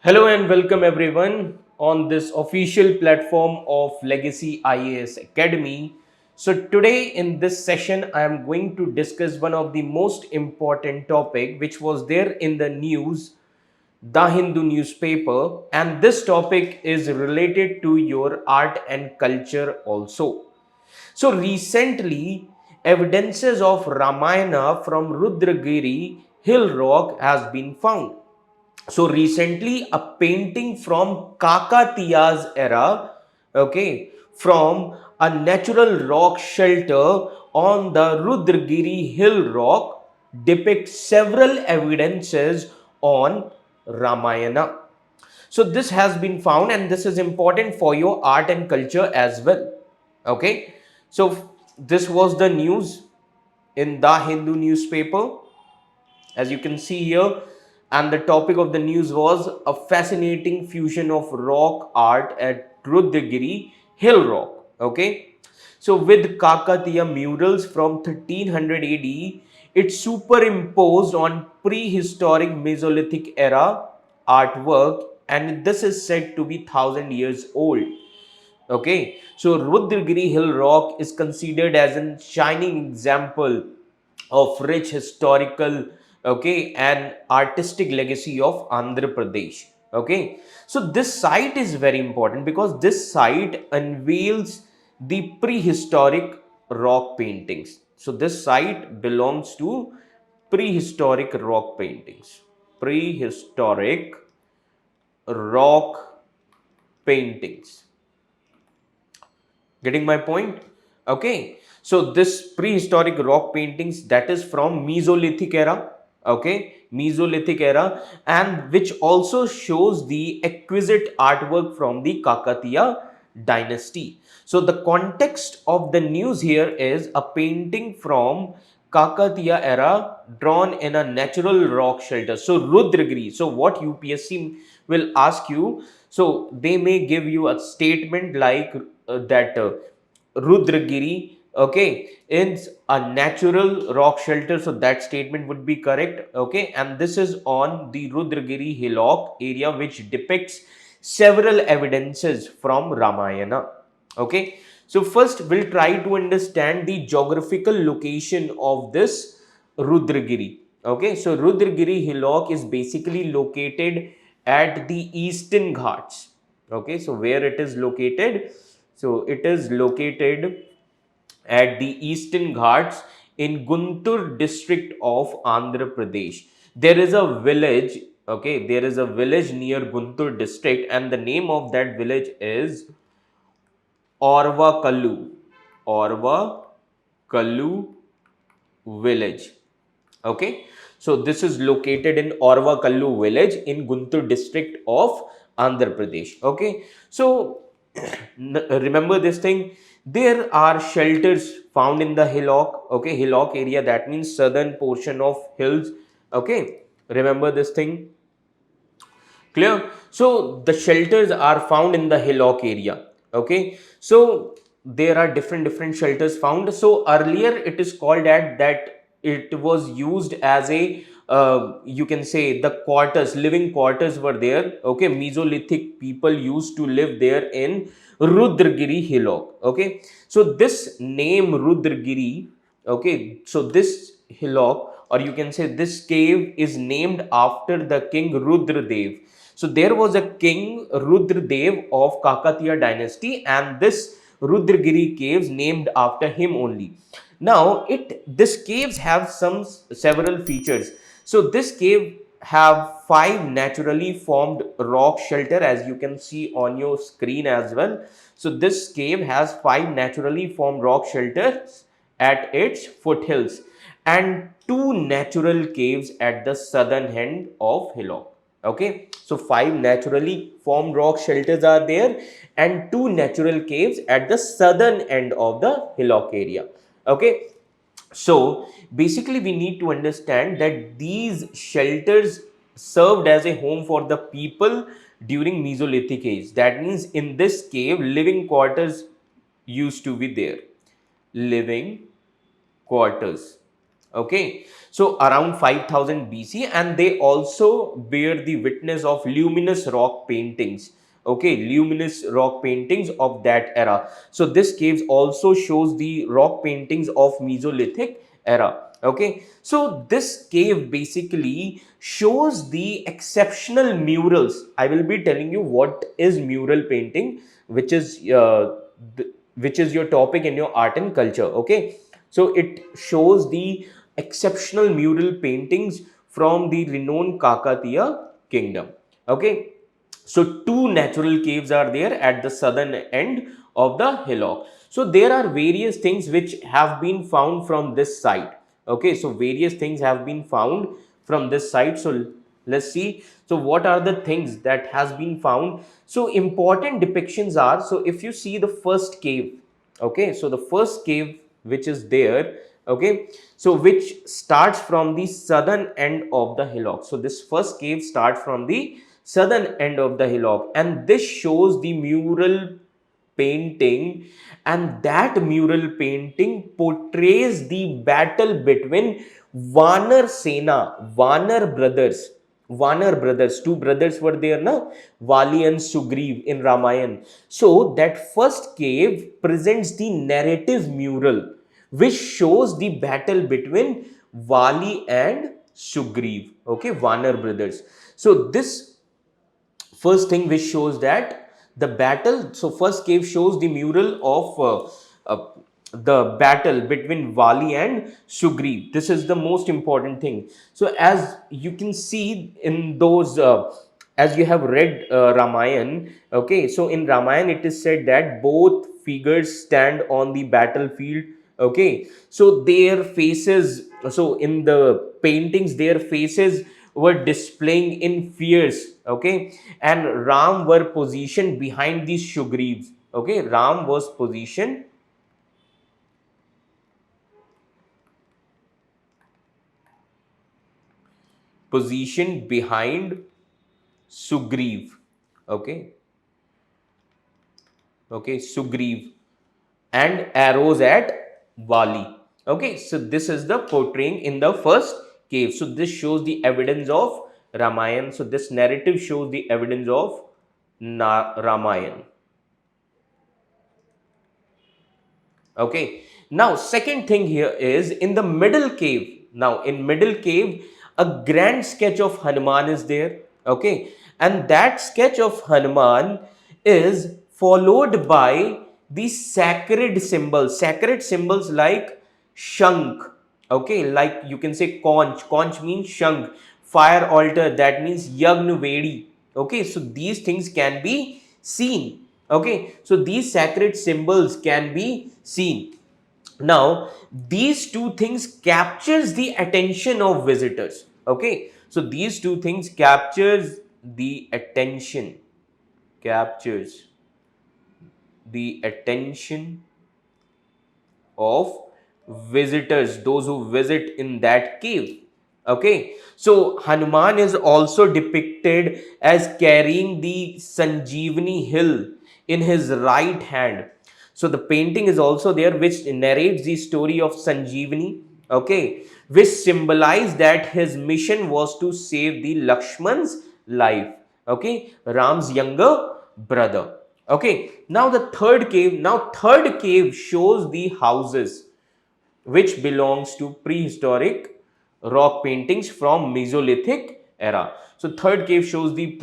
Hello and welcome everyone on this official platform of Legacy IAS Academy. So today in this session I am going to discuss one of the most important topic which was there in the news, the Hindu newspaper, and this topic is related to your art and culture also. So recently evidences of Ramayana from Rudragiri hill rock has been found. So recently a painting from Kakatiya's era, okay, from a natural rock shelter on the Rudragiri hill rock depicts several evidences on Ramayana. So this has been found and this is important for your art and culture as well. Okay, so this was the news in the Hindu newspaper, as you can see here, and the topic of the news was a fascinating fusion of rock art at Rudragiri hill rock. Okay, so with Kakatiya murals from 1300 AD, it's superimposed on prehistoric Mesolithic era artwork, and this is said to be 1,000 years old. Okay, so Rudragiri hill rock is considered as a shining example of rich historical, okay, and artistic legacy of Andhra Pradesh. Okay, so this site is very important because this site unveils the prehistoric rock paintings. So this site belongs to prehistoric rock paintings. Prehistoric rock paintings. Getting my point? Okay, so this prehistoric rock paintings, that is from Mesolithic era. Okay, Mesolithic era, and which also shows the exquisite artwork from the Kakatiya dynasty. So the context of the news here is a painting from Kakatiya era drawn in a natural rock shelter. So Rudragiri. So what UPSC will ask you, so they may give you a statement like that Rudragiri, okay, is a natural rock shelter. So that statement would be correct. Okay, and this is on the Rudragiri hillock area, which depicts several evidences from Ramayana. Okay, so first we'll try to understand the geographical location of this Rudragiri. Okay, so Rudragiri hillock is basically located at the eastern Ghats. Okay, so where it is located? So it is located at the eastern Ghats in Guntur district of Andhra Pradesh. There is a village, okay, there is a village near Guntur district, and the name of that village is Orva Kallu. Orva Kallu village. Okay, so this is located in Orva Kallu village in Guntur district of Andhra Pradesh. Okay, so remember this thing, there are shelters found in the hillock. Okay, hillock area, that means southern portion of hills. Okay, remember this thing, clear? So the shelters are found in the hillock area. Okay, so there are different shelters found. So earlier it is called at that it was used as a you can say the quarters, living quarters were there. Okay, Mesolithic people used to live there in Rudragiri hillock. Okay, so this name Rudragiri, okay, so this hillock, or you can say this cave, is named after the king Rudradev. So there was a king Rudradev of Kakatiya dynasty, and this Rudragiri caves named after him only. Now this caves have some several features. So this cave have five naturally formed rock shelter, as you can see on your screen as well. So this cave has five naturally formed rock shelters at its foothills and two natural caves at the southern end of hillock. Okay, so five naturally formed rock shelters are there and two natural caves at the southern end of the hillock area. Okay, so basically we need to understand that these shelters served as a home for the people during Mesolithic age. That means in this cave living quarters used to be there. Living quarters. Okay, so around 5000 BC, and they also bear the witness of luminous rock paintings. Okay, luminous rock paintings of that era. So this caves also shows the rock paintings of Mesolithic era. Okay, so this cave basically shows the exceptional murals. I will be telling you what is mural painting, which is which is your topic in your art and culture. Okay, so it shows the exceptional mural paintings from the renowned Kakatiya kingdom. Okay, so two natural caves are there at the southern end of the hillock. So there are various things which have been found from this site. Okay, so various things have been found from this site. So let's see. So what are the things that has been found? So important depictions are, so if you see the first cave, okay, so the first cave which is there, okay, so which starts from the southern end of the hillock. So this first cave starts from the southern end of the hillock, and this shows the mural painting, and that mural painting portrays the battle between Vanar Sena, Vanar brothers, two brothers were there now, Vali and Sugriv in Ramayana. So that first cave presents the narrative mural which shows the battle between Vali and Sugriv, okay, Vanar brothers. So this first thing which shows that the battle, so first cave shows the mural of the battle between Vali and Sugriv. This is the most important thing. So as you can see in those as you have read Ramayan, okay, so in Ramayan it is said that both figures stand on the battlefield. Okay, so their faces, so in the paintings their faces were displaying in fears. Okay, and Ram were positioned behind these Sugrivs. Okay, Ram was positioned behind Sugriv. Okay, okay, Sugriv, and arrows at Vali. Okay, so this is the portraying in the first cave. So this shows the evidence of Ramayan. So this narrative shows the evidence of Ramayan. Okay, now second thing here is in the middle cave. Now in middle cave, a grand sketch of Hanuman is there. Okay, and that sketch of Hanuman is followed by the sacred symbols like Shankh. Okay, like you can say conch means Shankh, fire altar, that means Yagna Vedi. Okay, so these things can be seen. Okay, so these sacred symbols can be seen. Now these two things captures the attention of visitors. Okay, so these two things captures the attention of visitors, those who visit in that cave. Okay, so Hanuman is also depicted as carrying the Sanjeevani hill in his right hand. So the painting is also there which narrates the story of Sanjeevani, okay, which symbolize that his mission was to save the Lakshman's life, okay, Ram's younger brother. Okay, now the third cave shows the houses which belongs to prehistoric rock paintings from Mesolithic era. So third cave shows the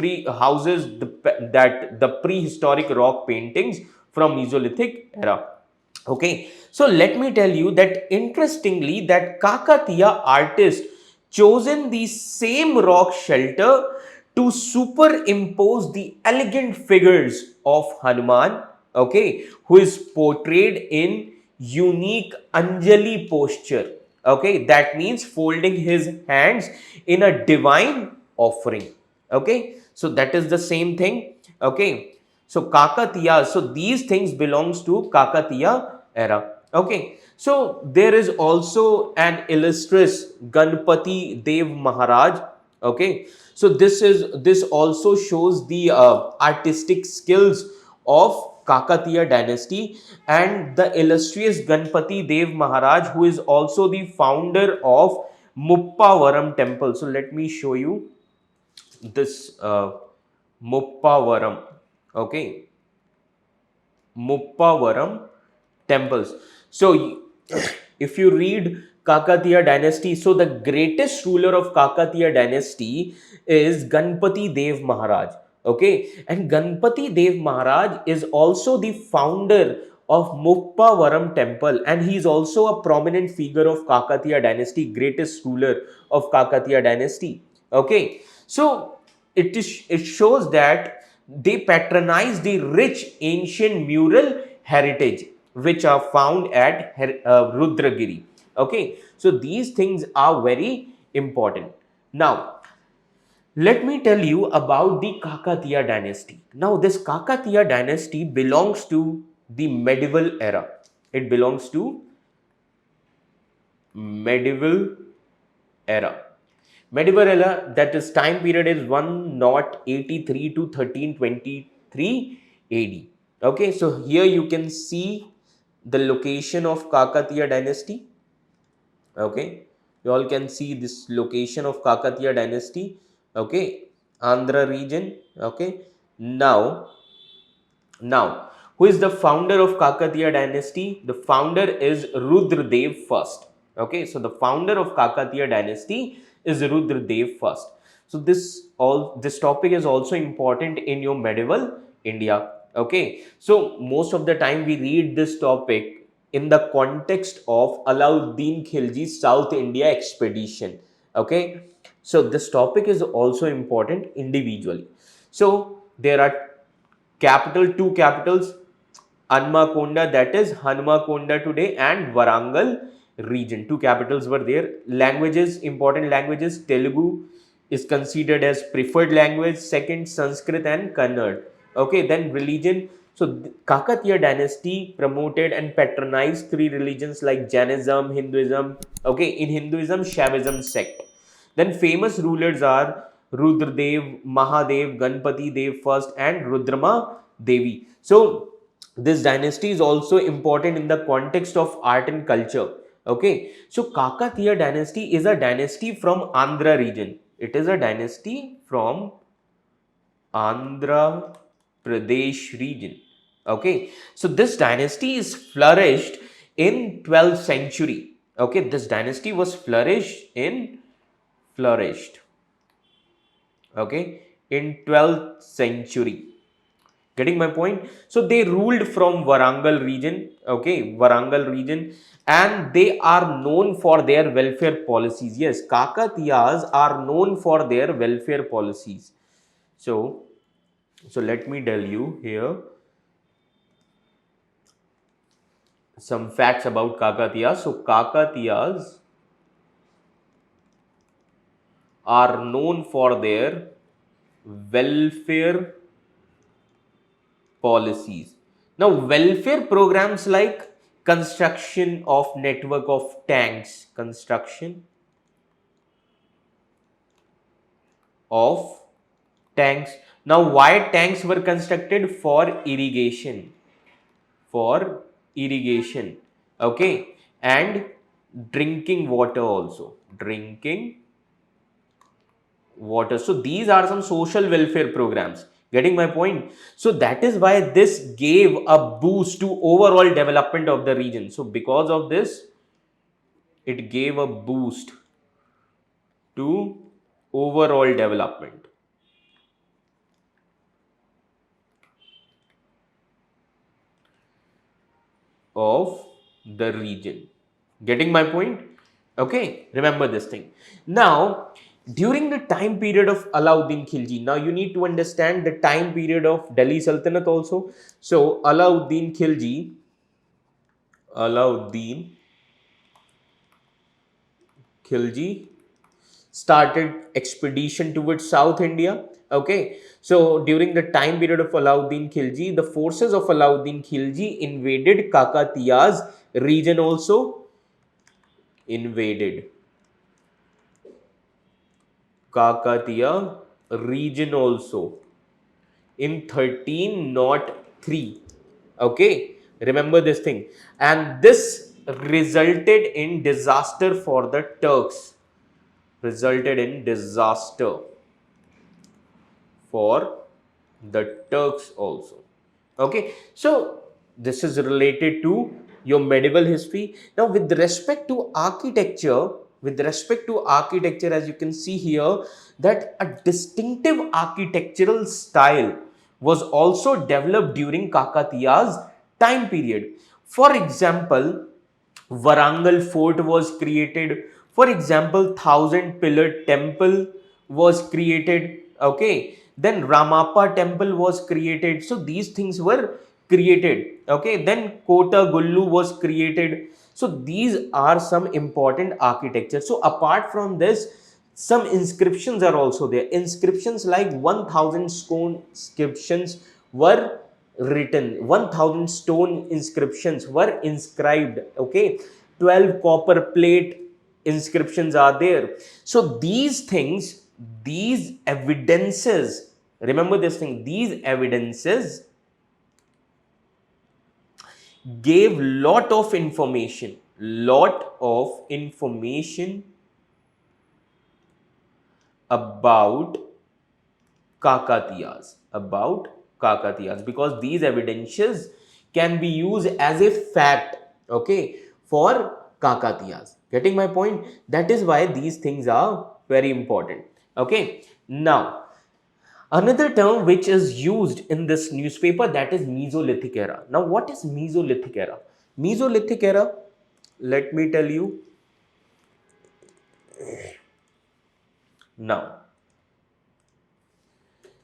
that the prehistoric rock paintings from Mesolithic era. Okay, so let me tell you that interestingly that Kakatiya artist chosen the same rock shelter to superimpose the elegant figures of Hanuman, okay, who is portrayed in unique Anjali posture. Okay, that means folding his hands in a divine offering. Okay, so that is the same thing. Okay, so Kakatiya, so these things belongs to Kakatiya era. Okay, so there is also an illustrious Ganpati Dev Maharaj. Okay, so this also shows the artistic skills of Kakatiya Dynasty, and the illustrious Ganpati Dev Maharaj, who is also the founder of Muppavaram temple. So let me show you this Muppavaram. Okay, Muppavaram temples. So, if you read Kakatiya dynasty, so the greatest ruler of Kakatiya dynasty is Ganpati Dev Maharaj. Okay, and Ganpati Dev Maharaj is also the founder of Muppavaram temple, and he is also a prominent figure of Kakatiya dynasty, greatest ruler of Kakatiya dynasty. Okay, so it shows that they patronize the rich ancient mural heritage which are found at Rudragiri. Okay, so these things are very important. Now, let me tell you about the Kakatiya dynasty. Now, this Kakatiya dynasty belongs to the medieval era. It belongs to medieval era. Medieval era, that is time period is 1083 to 1323 AD. Okay, so here you can see the location of Kakatiya dynasty. Okay, you all can see this location of Kakatiya dynasty. Okay, Andhra region. Okay, now, who is the founder of Kakatiya dynasty? The founder is Rudradev first. Okay, so the founder of Kakatiya dynasty is Rudradev first. So this topic is also important in your medieval India. Okay, so most of the time we read this topic in the context of Alauddin Khilji's South India expedition. Okay, so this topic is also important individually. So there are two capitals, Hanmakonda, that is Hanmakonda today, and Warangal region. Two capitals were there. Languages, important languages, Telugu is considered as preferred language, second Sanskrit and Kannada. Okay, then religion. So Kakatiya dynasty promoted and patronized three religions like Jainism, Hinduism. Okay, in Hinduism, Shaivism sect. Then famous rulers are Rudradev, Mahadev, Ganpati Dev first, and Rudrama Devi. So this dynasty is also important in the context of art and culture. Okay, so Kakatiya dynasty is a dynasty from Andhra region. It is a dynasty from Andhra Pradesh region. Okay, so this dynasty is flourished in 12th century. Okay, this dynasty was flourished, okay, in 12th century. Getting my point? So they ruled from Warangal region, okay, Warangal region, and they are known for their welfare policies. Yes, Kakatiyas are known for their welfare policies. So, so let me tell you here some facts about Kakatiyas. So Kakatiyas are known for their welfare policies. Now, welfare programs like construction of network of tanks, construction of tanks. Now, why tanks were constructed? For irrigation, okay, and drinking water also, drinking water. So these are some social welfare programs. Getting my point? So that is why this gave a boost to overall development of the region. So because of this, it gave a boost to overall development of the region. Getting my point? Okay, remember this thing. Now, during the time period of Alauddin Khilji, now you need to understand the time period of Delhi Sultanate also. So, Alauddin Khilji started expedition towards South India. Okay, so during the time period of Alauddin Khilji, the forces of Alauddin Khilji invaded Kakatiya's region also, invaded Kakatiya region also in 1303. Okay, remember this thing. And this resulted in disaster for the Turks. Resulted in disaster for the Turks also. Okay, so this is related to your medieval history. Now, with respect to architecture, as you can see here, that a distinctive architectural style was also developed during Kakatiya's time period. For example, Varangal fort was created. For example, thousand pillar temple was created. Okay, then Ramappa temple was created. So these things were created. Okay, then Kota Gullu was created. So these are some important architecture. So apart from this, some inscriptions are also there. Inscriptions like 1000 stone inscriptions were written. 1000 stone inscriptions were inscribed. Okay, 12 copper plate inscriptions are there. So these things, these evidences, remember this thing, these evidences gave lot of information about Kakatiyas, because these evidences can be used as a fact, okay, for Kakatiyas. Getting my point? That is why these things are very important. Okay, now another term which is used in this newspaper, that is Mesolithic era. Now, what is Mesolithic era? Mesolithic era, let me tell you now.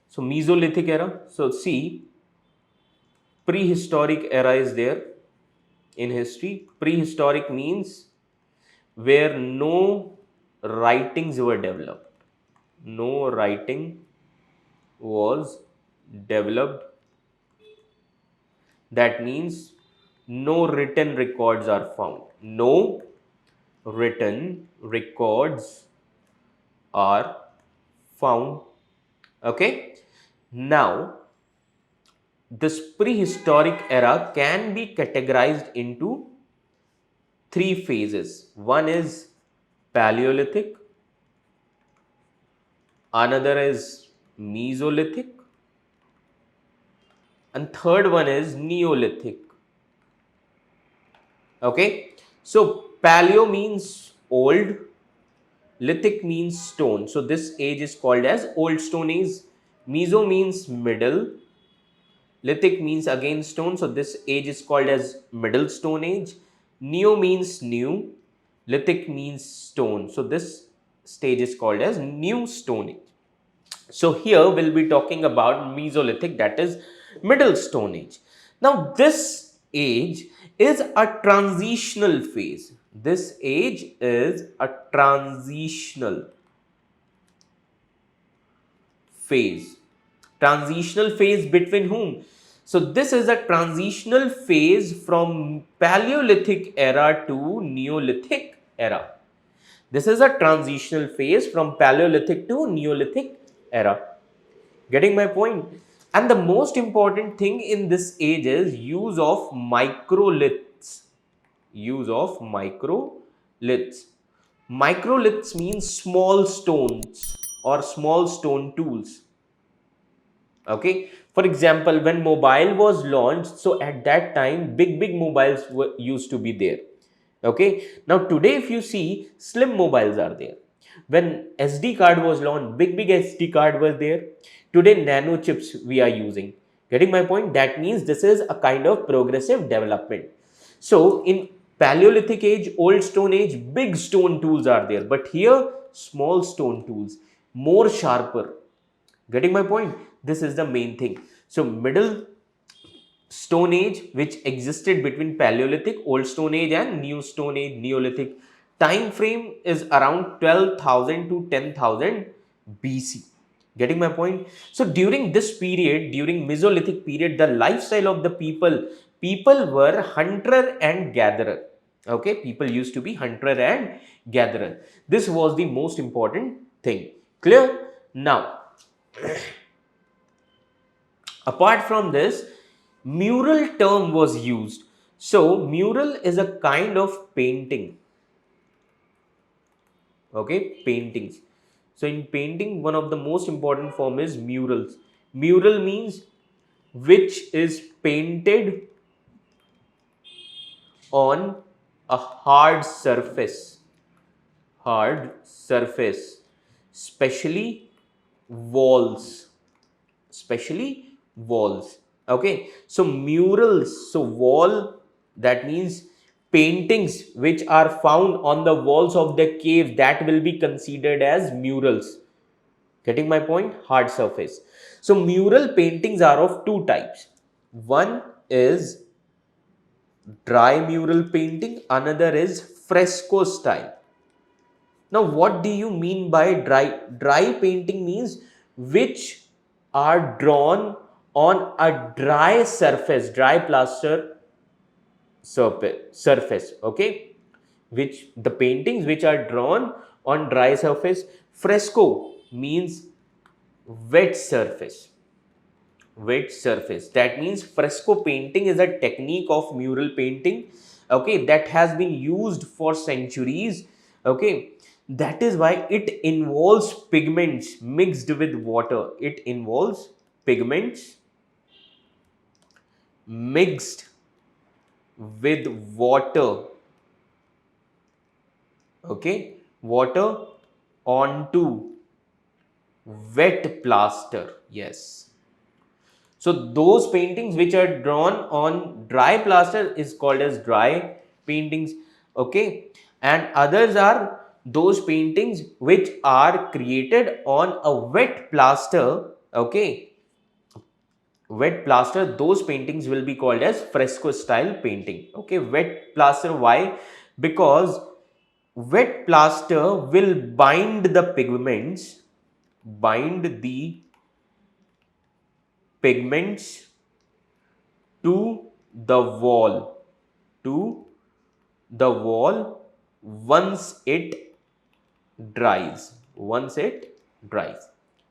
So Mesolithic era. So see, prehistoric era is there in history. Prehistoric means where no writings were developed. No writing was developed. That means no written records are found. No written records are found. Okay. Now, this prehistoric era can be categorized into three phases. One is Paleolithic, another is Mesolithic, and third one is Neolithic. Okay, so Paleo means old, Lithic means stone. So this age is called as Old Stone Age. Meso means middle, Lithic means again stone, so this age is called as Middle Stone Age. Neo means new, Lithic means stone, so this stage is called as New Stone Age. So here we'll be talking about Mesolithic, that is Middle Stone Age. Now this age is a transitional phase. This age is a transitional phase. Transitional phase between whom? So this is a transitional phase from Paleolithic era to Neolithic era. This is a transitional phase from Paleolithic to Neolithic era. Getting my point? And the most important thing in this age is use of microliths. Use of microliths. Microliths means small stones or small stone tools. Okay, for example, when mobile was launched, so at that time big mobiles were used to be there. Okay, now today if you see, slim mobiles are there. When SD card was launched, big SD card was there. Today nano chips we are using. Getting my point? That means this is a kind of progressive development. So in Paleolithic age, Old Stone Age, big stone tools are there, but here small stone tools, more sharper. Getting my point? This is the main thing. So Middle Stone Age, which existed between Paleolithic, Old Stone Age and New Stone Age, Neolithic, time frame is around 12,000 to 10,000 BC. Getting my point? So during this period, during Mesolithic period, the lifestyle of the people were hunter and gatherer. Okay, people used to be hunter and gatherer. This was the most important thing. Clear? Now, apart from this, mural term was used. So mural is a kind of painting. Okay, paintings. So in painting, one of the most important form is murals. Mural means which is painted on a hard surface, especially walls, especially walls. Okay, so murals, so wall, that means paintings which are found on the walls of the cave, that will be considered as murals. Getting my point? Hard surface. So mural paintings are of two types. One is dry mural painting, another is fresco style. Now, what do you mean by dry? Dry painting means which are drawn on a dry surface, dry plaster surface. Okay, which the paintings which are drawn on dry surface. Fresco means wet surface. Wet surface. That means fresco painting is a technique of mural painting. Okay, that has been used for centuries. Okay, that is why it involves pigments mixed with water. It involves pigments mixed with water. Okay, water onto wet plaster. Yes. So those paintings which are drawn on dry plaster is called as dry paintings. Okay, and others are those paintings which are created on a wet plaster. Okay, wet plaster, those paintings will be called as fresco style painting. Okay, wet plaster, why? Because wet plaster will bind the pigments, bind the pigments to the wall, to the wall once it dries.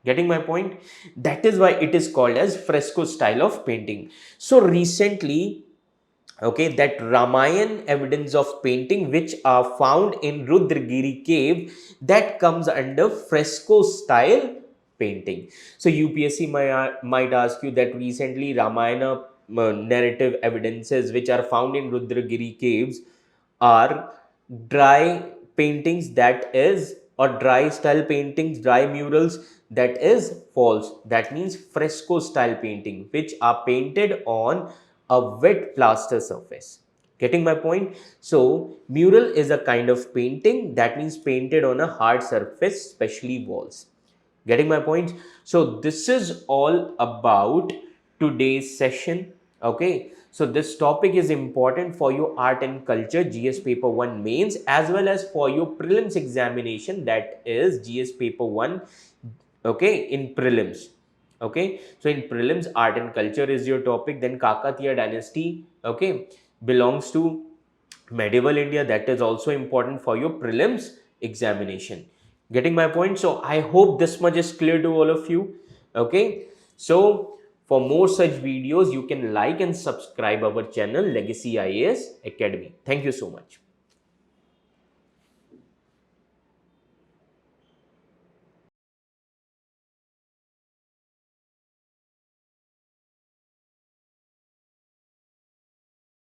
Getting my point? That is why it is called as fresco style of painting. So recently, okay, that Ramayan evidence of painting which are found in Rudragiri cave, that comes under fresco style painting. So UPSC might ask you that recently Ramayana narrative evidences which are found in Rudragiri caves are dry paintings, that is, or dry style paintings, dry murals, that is false. That means fresco style painting which are painted on a wet plaster surface. Getting my point? So mural is a kind of painting, that means painted on a hard surface, especially walls. Getting my point? So this is all about today's session. Okay, so this topic is important for your art and culture GS paper 1 mains, as well as for your prelims examination, that is GS paper 1. Okay, in prelims. Okay, so in prelims, art and culture is your topic. Then Kakatiya Dynasty, okay, belongs to medieval India, that is also important for your prelims examination. Getting my point? So I hope this much is clear to all of you. Okay, so for more such videos, you can like and subscribe our channel Legacy IAS Academy. Thank you so much.